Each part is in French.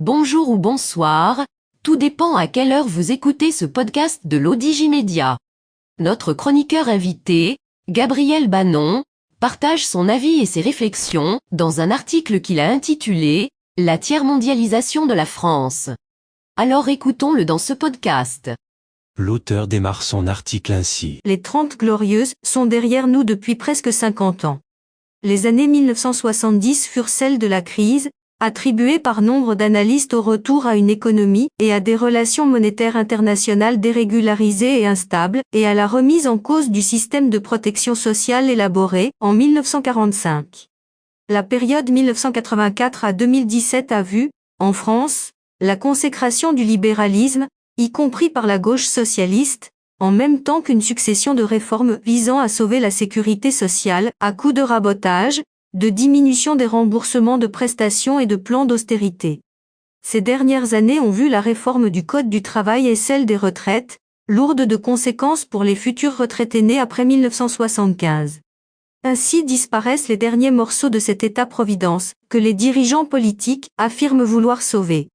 Bonjour ou bonsoir, tout dépend à quelle heure vous écoutez ce podcast de l'Odigimédia. Notre chroniqueur invité, Gabriel Bannon, partage son avis et ses réflexions dans un article qu'il a intitulé « La tiers-mondialisation de la France ». Alors écoutons-le dans ce podcast. L'auteur démarre son article ainsi. Les 30 glorieuses sont derrière nous depuis presque 50 ans. Les années 1970 furent celles de la crise, attribuées par nombre d'analystes au retour à une économie et à des relations monétaires internationales dérégularisées et instables, et à la remise en cause du système de protection sociale élaboré en 1945. La période 1984 à 2017 a vu, en France, la consécration du libéralisme, y compris par la gauche socialiste, en même temps qu'une succession de réformes visant à sauver la sécurité sociale, à coups de rabotage, de diminution des remboursements de prestations et de plans d'austérité. Ces dernières années ont vu la réforme du Code du travail et celle des retraites, lourde de conséquences pour les futurs retraités nés après 1975. Ainsi disparaissent les derniers morceaux de cet État-providence, que les dirigeants politiques affirment vouloir sauver.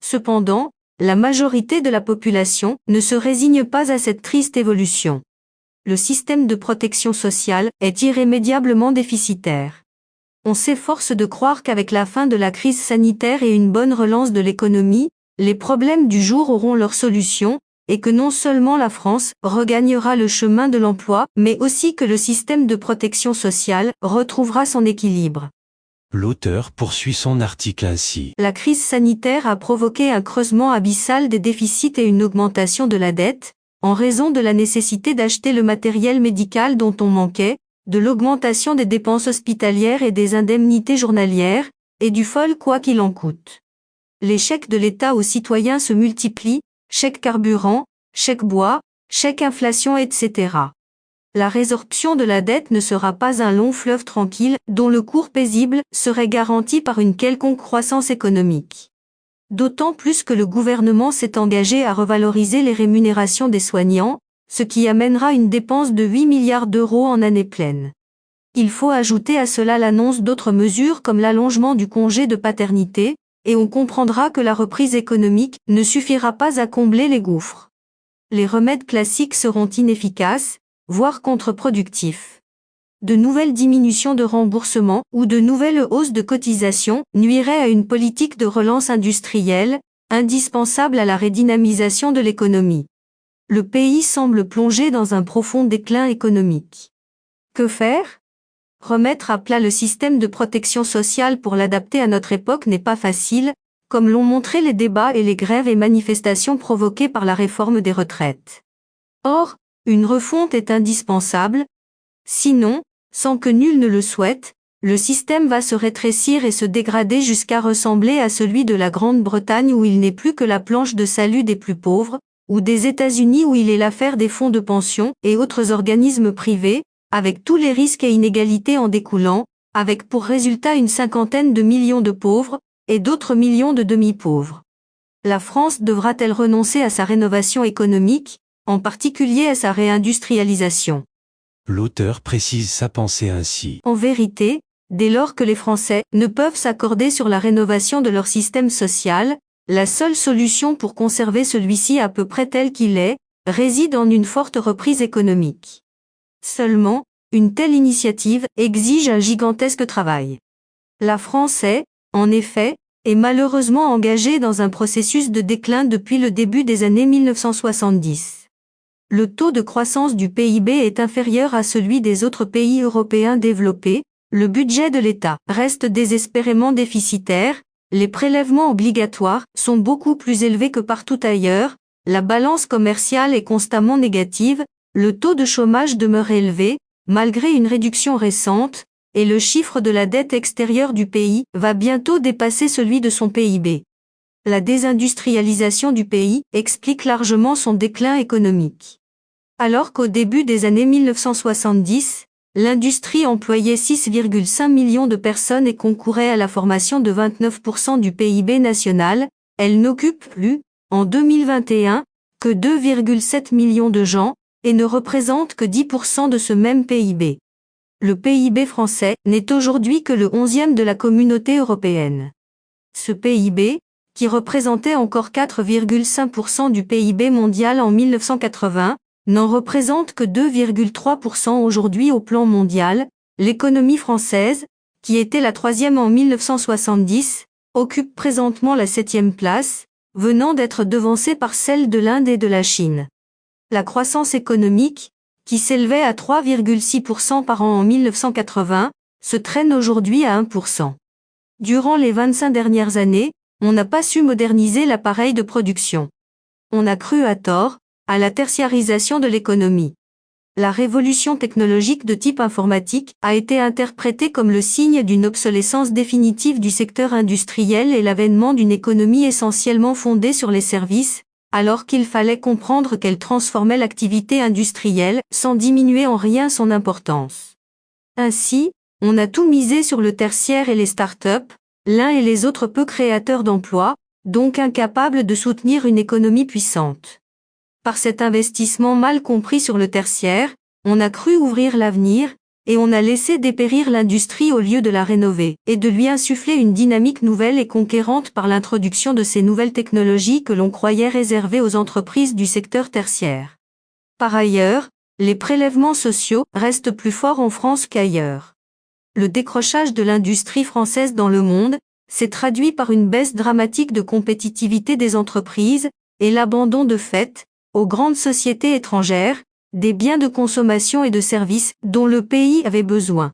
Cependant, la majorité de la population ne se résigne pas à cette triste évolution. Le système de protection sociale est irrémédiablement déficitaire. On s'efforce de croire qu'avec la fin de la crise sanitaire et une bonne relance de l'économie, les problèmes du jour auront leur solution, et que non seulement la France regagnera le chemin de l'emploi, mais aussi que le système de protection sociale retrouvera son équilibre. L'auteur poursuit son article ainsi. La crise sanitaire a provoqué un creusement abyssal des déficits et une augmentation de la dette, en raison de la nécessité d'acheter le matériel médical dont on manquait, de l'augmentation des dépenses hospitalières et des indemnités journalières, et du folle quoi qu'il en coûte. Les chèques de l'État aux citoyens se multiplient, chèques carburant, chèques bois, chèques inflation, etc. La résorption de la dette ne sera pas un long fleuve tranquille, dont le cours paisible serait garanti par une quelconque croissance économique. D'autant plus que le gouvernement s'est engagé à revaloriser les rémunérations des soignants, ce qui amènera une dépense de 8 milliards d'euros en année pleine. Il faut ajouter à cela l'annonce d'autres mesures comme l'allongement du congé de paternité, et on comprendra que la reprise économique ne suffira pas à combler les gouffres. Les remèdes classiques seront inefficaces, voire contre-productifs. De nouvelles diminutions de remboursement ou de nouvelles hausses de cotisations nuiraient à une politique de relance industrielle, indispensable à la redynamisation de l'économie. Le pays semble plongé dans un profond déclin économique. Que faire ? Remettre à plat le système de protection sociale pour l'adapter à notre époque n'est pas facile, comme l'ont montré les débats et les grèves et manifestations provoquées par la réforme des retraites. Or, une refonte est indispensable. Sinon, sans que nul ne le souhaite, le système va se rétrécir et se dégrader jusqu'à ressembler à celui de la Grande-Bretagne où il n'est plus que la planche de salut des plus pauvres, ou des États-Unis où il est l'affaire des fonds de pension et autres organismes privés, avec tous les risques et inégalités en découlant, avec pour résultat une 50aine de millions de pauvres, et d'autres millions de demi-pauvres. La France devra-t-elle renoncer à sa rénovation économique, en particulier à sa réindustrialisation ? L'auteur précise sa pensée ainsi. En vérité, dès lors que les Français ne peuvent s'accorder sur la rénovation de leur système social, la seule solution pour conserver celui-ci à peu près tel qu'il est, réside en une forte reprise économique. Seulement, une telle initiative exige un gigantesque travail. La France est, en effet, malheureusement engagée dans un processus de déclin depuis le début des années 1970. Le taux de croissance du PIB est inférieur à celui des autres pays européens développés, le budget de l'État reste désespérément déficitaire, les prélèvements obligatoires sont beaucoup plus élevés que partout ailleurs, la balance commerciale est constamment négative, le taux de chômage demeure élevé, malgré une réduction récente, et le chiffre de la dette extérieure du pays va bientôt dépasser celui de son PIB. La désindustrialisation du pays explique largement son déclin économique. Alors qu'au début des années 1970, l'industrie employait 6,5 millions de personnes et concourait à la formation de 29% du PIB national, elle n'occupe plus, en 2021, que 2,7 millions de gens, et ne représente que 10% de ce même PIB. Le PIB français n'est aujourd'hui que le 11e de la communauté européenne. Ce PIB, qui représentait encore 4,5% du PIB mondial en 1980, n'en représente que 2,3% aujourd'hui au plan mondial. L'économie française, qui était la troisième en 1970, occupe présentement la 7e place, venant d'être devancée par celle de l'Inde et de la Chine. La croissance économique, qui s'élevait à 3,6% par an en 1980, se traîne aujourd'hui à 1%. Durant les 25 dernières années, on n'a pas su moderniser l'appareil de production. On a cru à tort à la tertiarisation de l'économie. La révolution technologique de type informatique a été interprétée comme le signe d'une obsolescence définitive du secteur industriel et l'avènement d'une économie essentiellement fondée sur les services, alors qu'il fallait comprendre qu'elle transformait l'activité industrielle sans diminuer en rien son importance. Ainsi, on a tout misé sur le tertiaire et les start-up, l'un et les autres peu créateurs d'emplois, donc incapables de soutenir une économie puissante. Par cet investissement mal compris sur le tertiaire, on a cru ouvrir l'avenir, et on a laissé dépérir l'industrie au lieu de la rénover, et de lui insuffler une dynamique nouvelle et conquérante par l'introduction de ces nouvelles technologies que l'on croyait réservées aux entreprises du secteur tertiaire. Par ailleurs, les prélèvements sociaux restent plus forts en France qu'ailleurs. Le décrochage de l'industrie française dans le monde s'est traduit par une baisse dramatique de compétitivité des entreprises et l'abandon de fait, aux grandes sociétés étrangères, des biens de consommation et de services dont le pays avait besoin.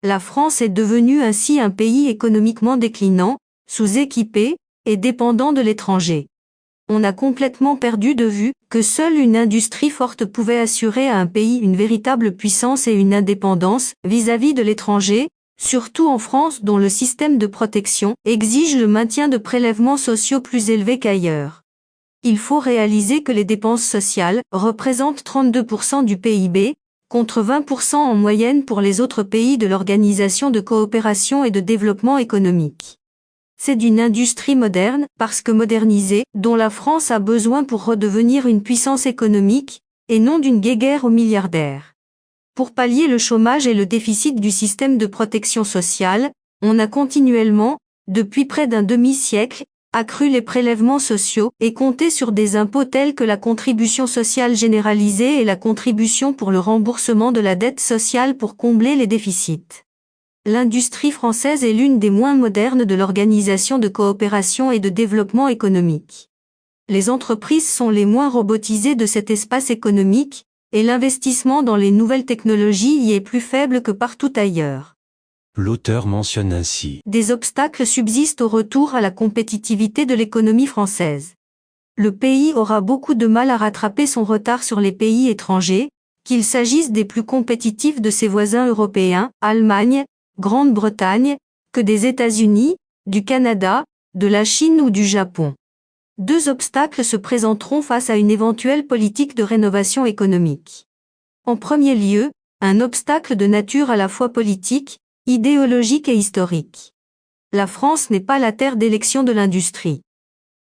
La France est devenue ainsi un pays économiquement déclinant, sous-équipé et dépendant de l'étranger. On a complètement perdu de vue que seule une industrie forte pouvait assurer à un pays une véritable puissance et une indépendance vis-à-vis de l'étranger, surtout en France dont le système de protection exige le maintien de prélèvements sociaux plus élevés qu'ailleurs. Il faut réaliser que les dépenses sociales représentent 32% du PIB, contre 20% en moyenne pour les autres pays de l'Organisation de coopération et de développement économique. C'est d'une industrie moderne, parce que modernisée, dont la France a besoin pour redevenir une puissance économique, et non d'une guéguerre aux milliardaires. Pour pallier le chômage et le déficit du système de protection sociale, on a continuellement, depuis près d'un demi-siècle, accru les prélèvements sociaux et compté sur des impôts tels que la contribution sociale généralisée et la contribution pour le remboursement de la dette sociale pour combler les déficits. L'industrie française est l'une des moins modernes de l'Organisation de coopération et de développement économique. Les entreprises sont les moins robotisées de cet espace économique, et l'investissement dans les nouvelles technologies y est plus faible que partout ailleurs. L'auteur mentionne ainsi. Des obstacles subsistent au retour à la compétitivité de l'économie française. Le pays aura beaucoup de mal à rattraper son retard sur les pays étrangers, qu'il s'agisse des plus compétitifs de ses voisins européens, Allemagne, Grande-Bretagne, que des États-Unis, du Canada, de la Chine ou du Japon. Deux obstacles se présenteront face à une éventuelle politique de rénovation économique. En premier lieu, un obstacle de nature à la fois politique, idéologique et historique. La France n'est pas la terre d'élection de l'industrie.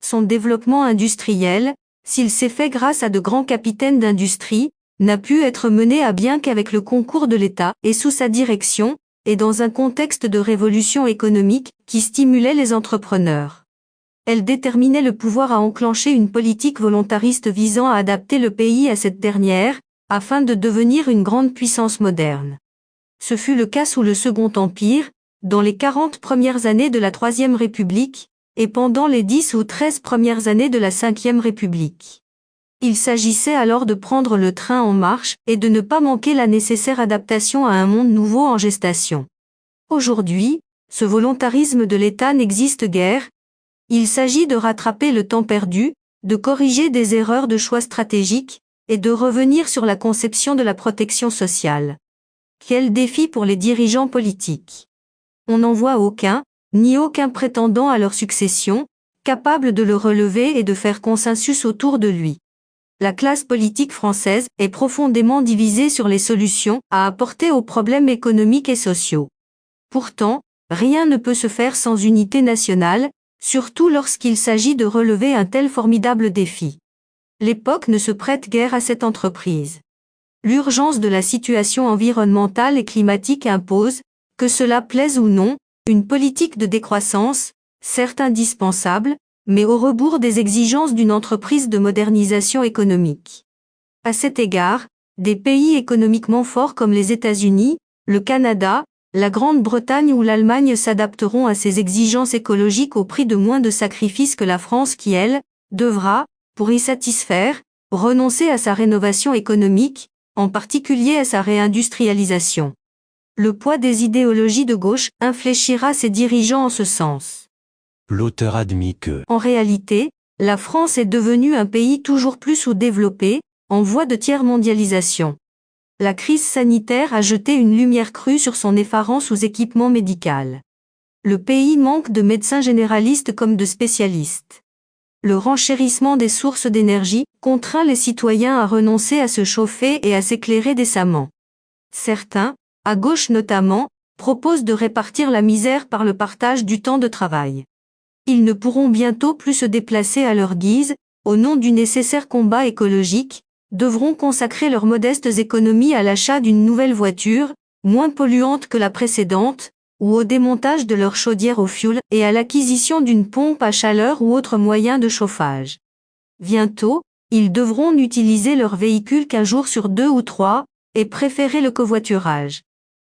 Son développement industriel, s'il s'est fait grâce à de grands capitaines d'industrie, n'a pu être mené à bien qu'avec le concours de l'État et sous sa direction, et dans un contexte de révolution économique qui stimulait les entrepreneurs. Elle déterminait le pouvoir à enclencher une politique volontariste visant à adapter le pays à cette dernière, afin de devenir une grande puissance moderne. Ce fut le cas sous le Second Empire, dans les 40 premières années de la Troisième République, et pendant les 10 ou 13 premières années de la Cinquième République. Il s'agissait alors de prendre le train en marche et de ne pas manquer la nécessaire adaptation à un monde nouveau en gestation. Aujourd'hui, ce volontarisme de l'État n'existe guère. Il s'agit de rattraper le temps perdu, de corriger des erreurs de choix stratégiques, et de revenir sur la conception de la protection sociale. Quel défi pour les dirigeants politiques! On n'en voit aucun, ni aucun prétendant à leur succession, capable de le relever et de faire consensus autour de lui. La classe politique française est profondément divisée sur les solutions à apporter aux problèmes économiques et sociaux. Pourtant, rien ne peut se faire sans unité nationale, surtout lorsqu'il s'agit de relever un tel formidable défi. L'époque ne se prête guère à cette entreprise. L'urgence de la situation environnementale et climatique impose, que cela plaise ou non, une politique de décroissance, certes indispensable, mais au rebours des exigences d'une entreprise de modernisation économique. À cet égard, des pays économiquement forts comme les États-Unis, le Canada, la Grande-Bretagne ou l'Allemagne s'adapteront à ces exigences écologiques au prix de moins de sacrifices que la France qui, elle, devra, pour y satisfaire, renoncer à sa rénovation économique, en particulier à sa réindustrialisation. Le poids des idéologies de gauche infléchira ses dirigeants en ce sens. L'auteur admet que, En réalité, la France est devenue un pays toujours plus sous-développé, en voie de tiers-mondialisation. La crise sanitaire a jeté une lumière crue sur son effarant sous-équipement médical. Le pays manque de médecins généralistes comme de spécialistes. Le renchérissement des sources d'énergie contraint les citoyens à renoncer à se chauffer et à s'éclairer décemment. Certains, à gauche notamment, proposent de répartir la misère par le partage du temps de travail. Ils ne pourront bientôt plus se déplacer à leur guise, au nom du nécessaire combat écologique, devront consacrer leurs modestes économies à l'achat d'une nouvelle voiture, moins polluante que la précédente, ou au démontage de leur chaudière au fioul et à l'acquisition d'une pompe à chaleur ou autre moyen de chauffage. Bientôt, ils devront n'utiliser leur véhicule qu'un jour sur 2 ou 3, et préférer le covoiturage.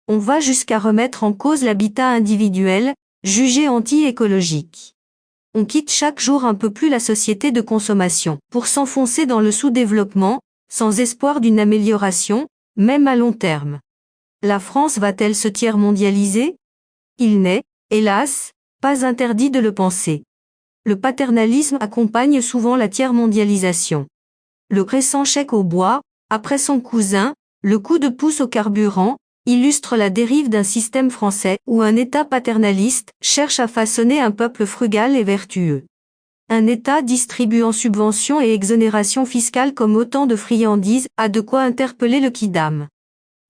On va jusqu'à remettre en cause l'habitat individuel, jugé anti-écologique. On quitte chaque jour un peu plus la société de consommation, pour s'enfoncer dans le sous-développement, sans espoir d'une amélioration, même à long terme. La France va-t-elle se tiers-mondialiser ? Il n'est, hélas, pas interdit de le penser. Le paternalisme accompagne souvent la tiers-mondialisation. Le récent chèque au bois, après son cousin, le coup de pouce au carburant, illustre la dérive d'un système français où un État paternaliste cherche à façonner un peuple frugal et vertueux. Un État distribuant subventions et exonérations fiscales comme autant de friandises a de quoi interpeller le quidam.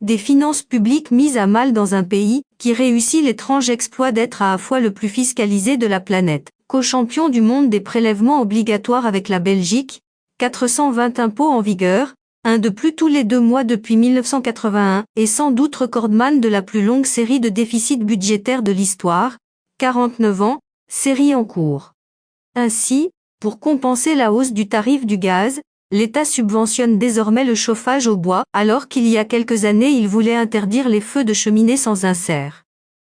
Des finances publiques mises à mal dans un pays qui réussit l'étrange exploit d'être à la fois le plus fiscalisé de la planète, co-champion du monde des prélèvements obligatoires avec la Belgique, 420 impôts en vigueur, un de plus tous les 2 mois depuis 1981, et sans doute recordman de la plus longue série de déficits budgétaires de l'histoire, 49 ans, série en cours. Ainsi, pour compenser la hausse du tarif du gaz, l'État subventionne désormais le chauffage au bois, alors qu'il y a quelques années il voulait interdire les feux de cheminée sans insert.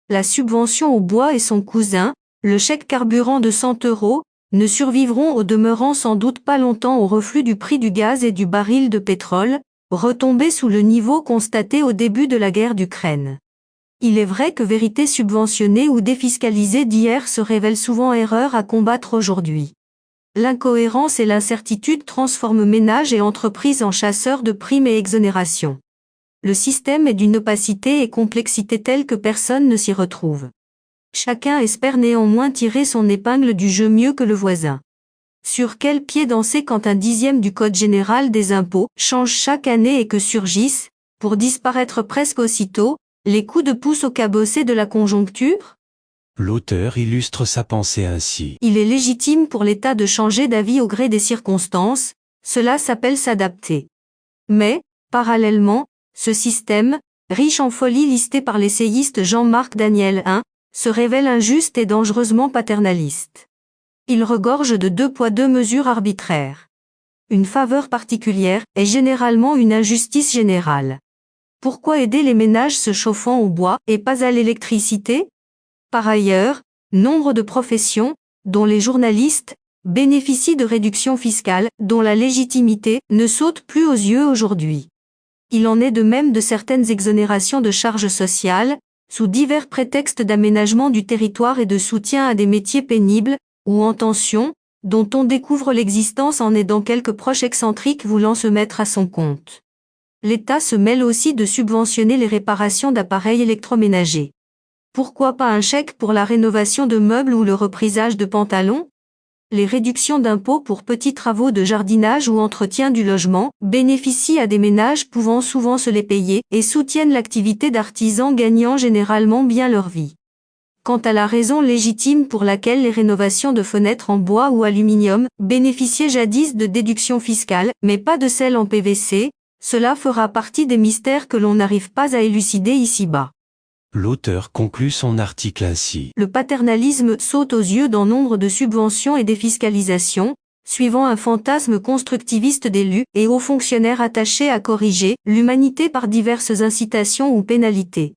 La subvention au bois et son cousin, le chèque carburant de 100 €, ne survivront au demeurant sans doute pas longtemps au reflux du prix du gaz et du baril de pétrole, retombé sous le niveau constaté au début de la guerre d'Ukraine. Il est vrai que vérité subventionnée ou défiscalisée d'hier se révèle souvent erreur à combattre aujourd'hui. L'incohérence et l'incertitude transforment ménages et entreprises en chasseurs de primes et exonérations. Le système est d'une opacité et complexité telle que personne ne s'y retrouve. Chacun espère néanmoins tirer son épingle du jeu mieux que le voisin. Sur quel pied danser quand un dixième du Code général des impôts change chaque année et que surgissent, pour disparaître presque aussitôt, les coups de pouce au cabossé de la conjoncture ? l'auteur illustre sa pensée ainsi. Il est légitime pour l'État de changer d'avis au gré des circonstances, cela s'appelle s'adapter. Mais, parallèlement, ce système, riche en folie listé par l'essayiste Jean-Marc Daniel I, se révèle injuste et dangereusement paternaliste. Il regorge de 2 poids 2 mesures arbitraires. Une faveur particulière est généralement une injustice générale. Pourquoi aider les ménages se chauffant au bois et pas à l'électricité ? Par ailleurs, nombre de professions, dont les journalistes, bénéficient de réductions fiscales dont la légitimité ne saute plus aux yeux aujourd'hui. Il en est de même de certaines exonérations de charges sociales, sous divers prétextes d'aménagement du territoire et de soutien à des métiers pénibles, ou en tension, dont on découvre l'existence en aidant quelques proches excentriques voulant se mettre à son compte. L'État se mêle aussi de subventionner les réparations d'appareils électroménagers. Pourquoi pas un chèque pour la rénovation de meubles ou le reprisage de pantalons ? Les réductions d'impôts pour petits travaux de jardinage ou entretien du logement bénéficient à des ménages pouvant souvent se les payer et soutiennent l'activité d'artisans gagnant généralement bien leur vie. Quant à la raison légitime pour laquelle les rénovations de fenêtres en bois ou aluminium bénéficiaient jadis de déductions fiscales, mais pas de celles en PVC, cela fera partie des mystères que l'on n'arrive pas à élucider ici-bas. L'auteur conclut son article ainsi. Le paternalisme saute aux yeux dans nombre de subventions et défiscalisations, suivant un fantasme constructiviste d'élus et hauts fonctionnaires attachés à corriger l'humanité par diverses incitations ou pénalités.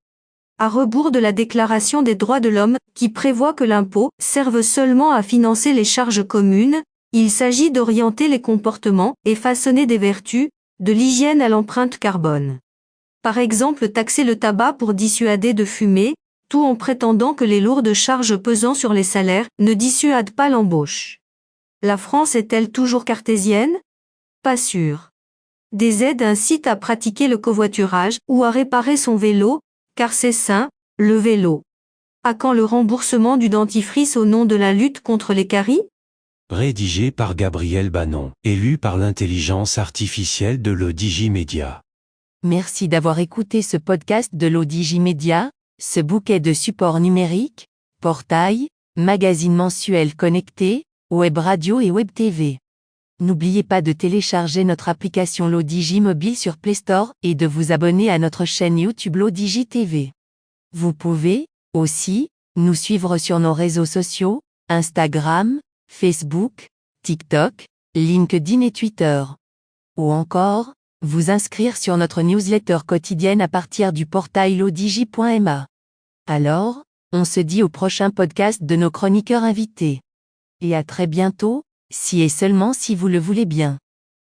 À rebours de la Déclaration des droits de l'homme, qui prévoit que l'impôt serve seulement à financer les charges communes, il s'agit d'orienter les comportements et façonner des vertus, de l'hygiène à l'empreinte carbone. Par exemple, taxer le tabac pour dissuader de fumer, tout en prétendant que les lourdes charges pesant sur les salaires ne dissuadent pas l'embauche. La France est-elle toujours cartésienne? Pas sûr. Des aides incitent à pratiquer le covoiturage ou à réparer son vélo, car c'est sain, le vélo. À quand le remboursement du dentifrice au nom de la lutte contre les caries? Rédigé par Gabriel Bannon, élu par l'intelligence artificielle de l'Odigimédia. Merci d'avoir écouté ce podcast de l'Odigimédia, ce bouquet de supports numériques, portail, magazine mensuel connecté, web radio et web TV. N'oubliez pas de télécharger notre application l'Odigi mobile sur Play Store et de vous abonner à notre chaîne YouTube l'Odigi TV. Vous pouvez, aussi, nous suivre sur nos réseaux sociaux, Instagram, Facebook, TikTok, LinkedIn et Twitter. Ou encore, vous inscrire sur notre newsletter quotidienne à partir du portail lodigi.ma. Alors, on se dit au prochain podcast de nos chroniqueurs invités. Et à très bientôt, si et seulement si vous le voulez bien.